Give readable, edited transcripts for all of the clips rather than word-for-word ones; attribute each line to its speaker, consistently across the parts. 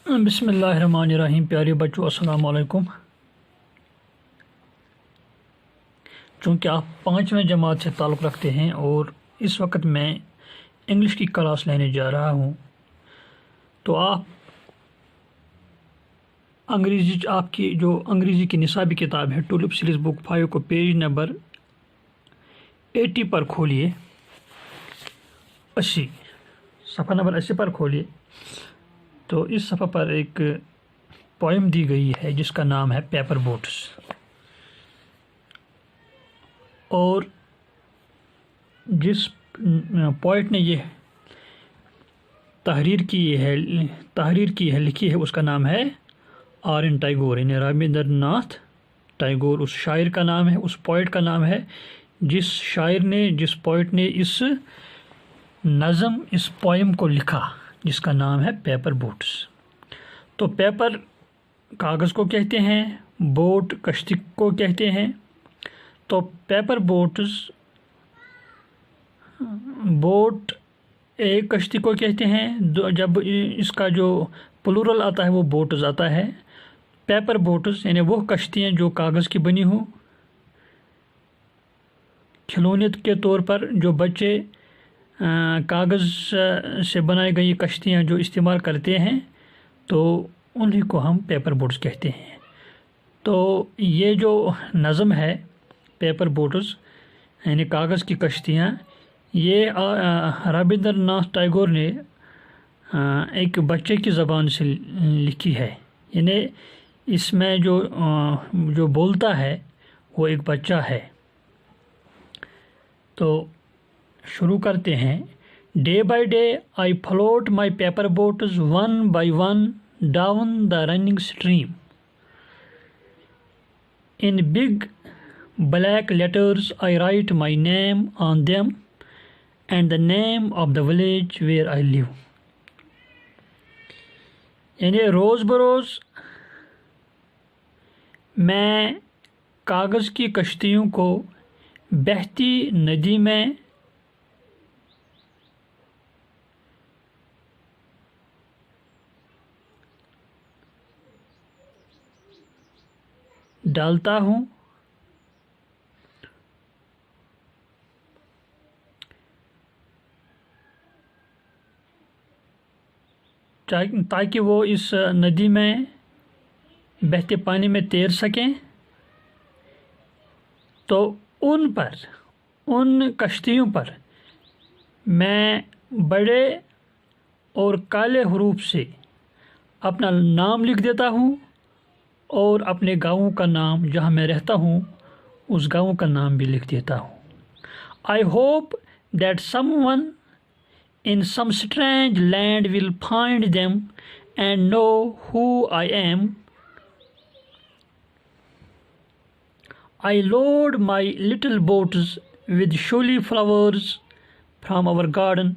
Speaker 1: بسم اللہ الرحمن الرحیم۔ پیارے بچوں السلام علیکم۔ چونکہ آپ 5ویں جماعت سے تعلق رکھتے ہیں اور اس وقت میں انگلش کی کلاس لینے جا رہا ہوں، تو آپ کی جو انگریزی کی نصابی کتاب ہے ٹولپ سیریز بک 5 کو پیج نمبر 80 پر کھولیے، 80 صفحہ نمبر 80 پر کھولیے۔ تو اس صفحہ پر ایک پوئم دی گئی ہے جس کا نام ہے پیپر بوٹس، اور جس پوئٹ نے یہ تحریر کی ہے لکھی ہے اس کا نام ہے آر.این. ٹیگور، یعنی رابندر ناتھ ٹیگور اس شاعر کا نام ہے، اس پوئٹ کا نام ہے جس پوئٹ نے اس نظم اس پوئم کو لکھا جس کا نام ہے پیپر بوٹس۔ تو پیپر کاغذ کو کہتے ہیں، بوٹ کشتی کو کہتے ہیں۔ تو پیپر بوٹس بوٹ ایک کشتی کو کہتے ہیں، جب اس کا جو پلورل آتا ہے وہ بوٹس آتا ہے۔ پیپر بوٹس یعنی وہ کشتیاں جو کاغذ کی بنی ہوں، کھلونے کے طور پر جو بچے کاغذ سے بنائی گئی کشتیاں جو استعمال کرتے ہیں، تو انہی کو ہم پیپر بوٹس کہتے ہیں۔ تو یہ جو نظم ہے پیپر بوٹس یعنی کاغذ کی کشتیاں، یہ رابندر ناتھ ٹیگور نے ایک بچے کی زبان سے لکھی ہے، یعنی اس میں جو بولتا ہے وہ ایک بچہ ہے۔ تو شروع کرتے ہیں۔ Day by day I float my paper boats one by one down the running stream. In big black letters I write my name on them and the name of the village where I live۔ یعنی روز بروز میں کاغذ کی کشتیوں کو بہتی ندی میں ڈالتا ہوں تاکہ وہ اس ندی میں بہتے پانی میں تیر سکیں۔ تو ان کشتیوں پر میں بڑے اور کالے حروف سے اپنا نام لکھ دیتا ہوں، اور اپنے گاؤں کا نام جہاں میں رہتا ہوں اس گاؤں کا نام بھی لکھ دیتا ہوں۔ I hope that someone in some strange land will find them and know who I am۔ I load my little boats with showy flowers from our garden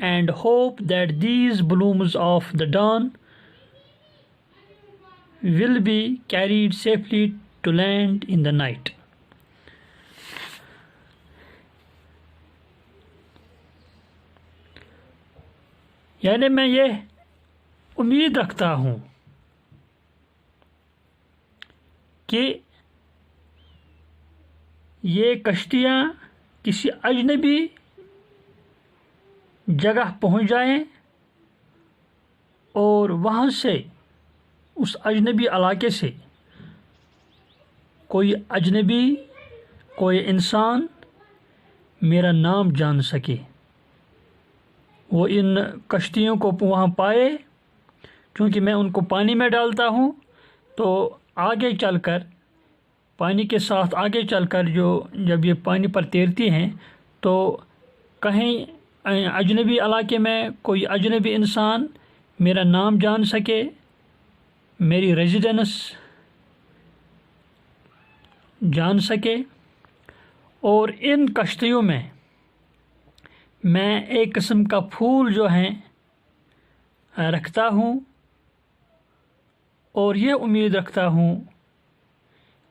Speaker 1: and hope that these blooms of the dawn will be carried safely to land in the night۔ یعنی میں یہ امید رکھتا ہوں کہ یہ کشتیاں کسی اجنبی جگہ پہنچ جائیں اور وہاں سے اس اجنبی علاقے سے کوئی انسان میرا نام جان سکے، وہ ان کشتیوں کو وہاں پائے۔ چونکہ میں ان کو پانی میں ڈالتا ہوں، تو آگے چل کر پانی کے ساتھ آگے چل کر جب یہ پانی پر تیرتی ہیں تو کہیں اجنبی علاقے میں کوئی اجنبی انسان میرا نام جان سکے، میری ریزیڈنس جان سکے۔ اور ان کشتیوں میں ایک قسم کا پھول جو ہیں رکھتا ہوں، اور یہ امید رکھتا ہوں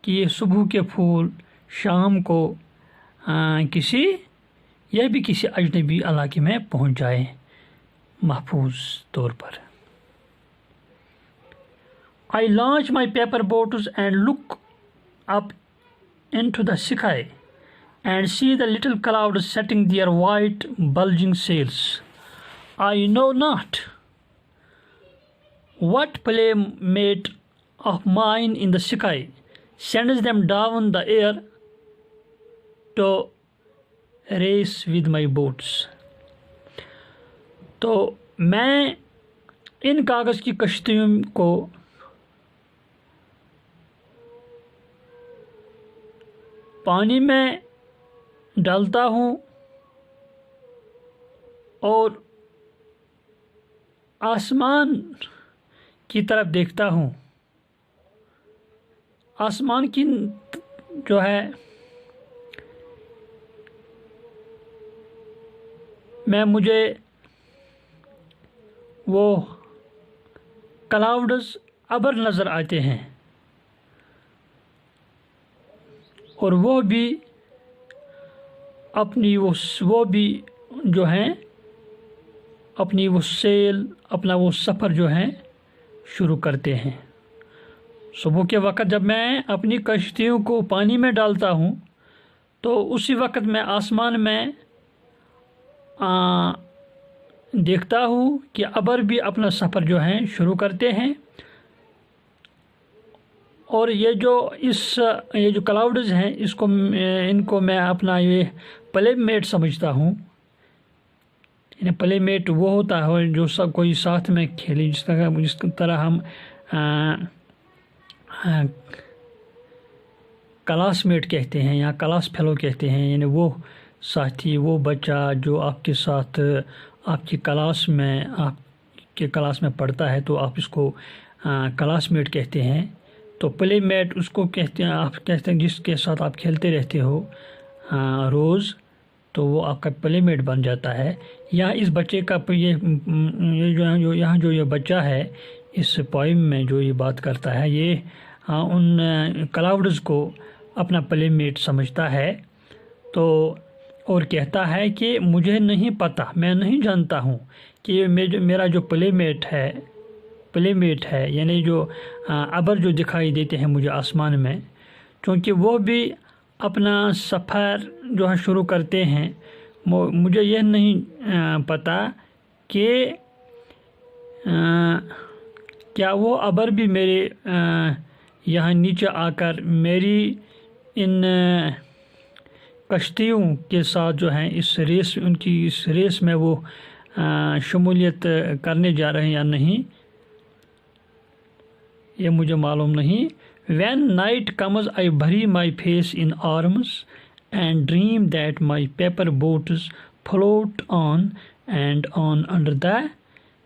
Speaker 1: کہ یہ صبح کے پھول شام کو کسی اجنبی علاقے میں پہنچ جائیں محفوظ طور پر۔ I launch my paper boats and look up into the sky and see the little clouds setting their white bulging sails. I know not what playmate of mine in the sky sends them down the air to race with my boats. تو میں ان کاغذ کی کشتیوں کو پانی میں ڈالتا ہوں اور آسمان کی طرف دیکھتا ہوں. آسمان کی جو ہے مجھے وہ کلاؤڈز ابر نظر آتے ہیں اور وہ بھی اپنی وہ بھی جو ہیں اپنی وہ سیل اپنا وہ سفر جو ہے شروع کرتے ہیں. صبح کے وقت جب میں اپنی کشتیوں کو پانی میں ڈالتا ہوں تو اسی وقت میں آسمان میں دیکھتا ہوں کہ ابر بھی اپنا سفر جو ہے شروع کرتے ہیں. اور یہ جو کلاؤڈز ہیں ان کو میں اپنا یہ پلے میٹ سمجھتا ہوں. یعنی پلے میٹ وہ ہوتا ہے جو سب کوئی ساتھ میں کھیلے، جس طرح ہم کلاس میٹ کہتے ہیں یا کلاس فیلو کہتے ہیں. یعنی وہ ساتھی، وہ بچہ جو آپ کے ساتھ آپ کے کلاس میں پڑھتا ہے تو آپ اس کو کلاس میٹ کہتے ہیں. تو پلے میٹ اس کو کہتے ہیں، آپ کہتے ہیں جس کے ساتھ آپ کھیلتے رہتے ہو روز، تو وہ آپ کا پلے میٹ بن جاتا ہے. یا اس بچے کا یہاں جو یہ بچہ ہے اس پوئم میں جو یہ بات کرتا ہے، یہ ان کلاؤڈز کو اپنا پلے میٹ سمجھتا ہے. تو اور کہتا ہے کہ مجھے نہیں پتہ، میں نہیں جانتا ہوں کہ میرا جو پلے میٹ ہے یعنی جو ابر جو دکھائی دیتے ہیں مجھے آسمان میں، چونکہ وہ بھی اپنا سفر جو ہے شروع کرتے ہیں. مجھے یہ نہیں پتہ کہ کیا وہ ابر بھی میرے یہاں نیچے آ کر میری ان کشتیوں کے ساتھ جو ہیں اس ریس میں وہ شمولیت کرنے جا رہے ہیں یا نہیں، یہ مجھے معلوم نہیں. When night comes I bury my face in arms and dream that my paper boats float on and on under the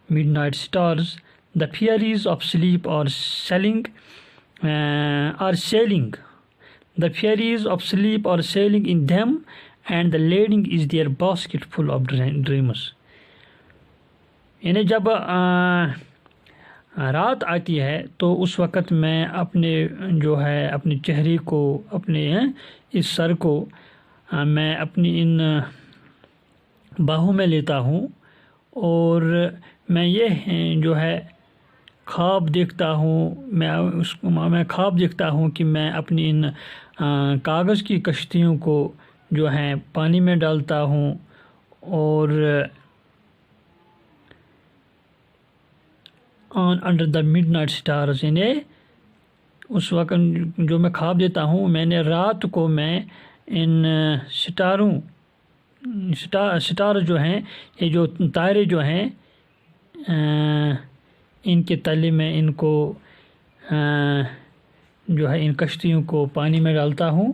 Speaker 1: midnight stars. The fairies of sleep are sailing. The fairies of sleep are sailing in them, and the lading is their basket full of dreams. یعنی جب رات آتی ہے تو اس وقت میں اپنے چہرے کو، اپنے اس سر کو میں اپنی ان باہوں میں لیتا ہوں اور میں یہ جو ہے خواب دیکھتا ہوں. میں خواب دیکھتا ہوں کہ میں اپنی ان کاغذ کی کشتیوں کو جو ہیں پانی میں ڈالتا ہوں اور under the mid night stars, یعنی اس وقت جو میں خواب دیتا ہوں میں نے رات کو میں ان ستارے جو ہیں، یہ جو تارے جو ہیں، ان کے تلے میں ان کو جو ہے ان کشتیوں کو پانی میں ڈالتا ہوں.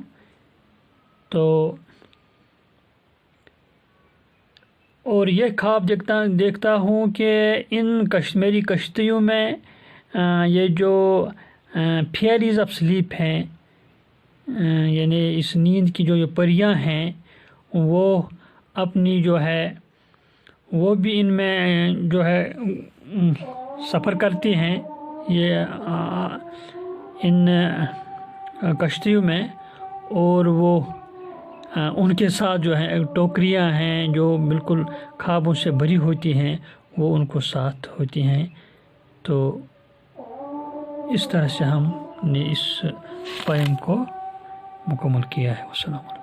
Speaker 1: تو اور یہ خواب دیکھتا ہوں کہ میری کشتیوں میں یہ جو فیئریز آف سلیپ ہیں، یعنی اس نیند کی جو یہ پریاں ہیں، وہ اپنی جو ہے وہ بھی ان میں جو ہے سفر کرتی ہیں یہ ان کشتیوں میں، اور وہ ان کے ساتھ جو ہے ٹوکریاں ہیں جو بالکل خوابوں سے بھری ہوتی ہیں، وہ ان کو ساتھ ہوتی ہیں. تو اس طرح سے ہم نے اس پویم کو مکمل کیا ہے۔ والسلام علیکم۔